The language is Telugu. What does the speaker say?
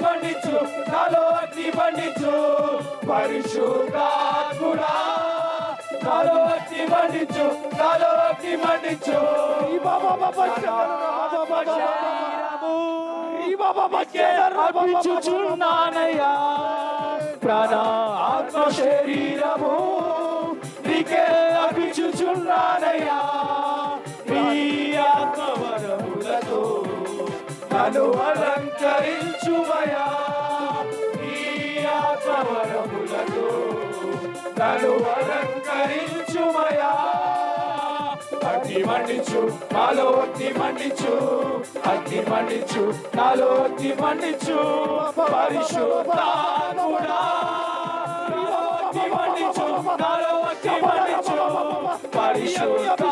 మండించు నాలో అగ్ని మండించు పరిశుద్ధాత్ముడా నాలో అగ్ని మండించు నాలో అగ్ని మండించు అర్పించుచున్నానయ్యా ప్రాణ ఆత్మ శరీరము నీకే అర్పించుచున్నానయ్యా నీ ఆత్మవరములతో నన్ను అలంకరించుమయా నీ ఆత్మవరములతో నన్ను అలంకరించుమయా అగ్ని మండించు నాలో అగ్ని మండించు అగ్ని మండించు నాలో అగ్ని మండించు పరిశుద్ధాత్ముడా నాలో అగ్ని మండించు నాలో అగ్ని మండించు పరిశుద్ధ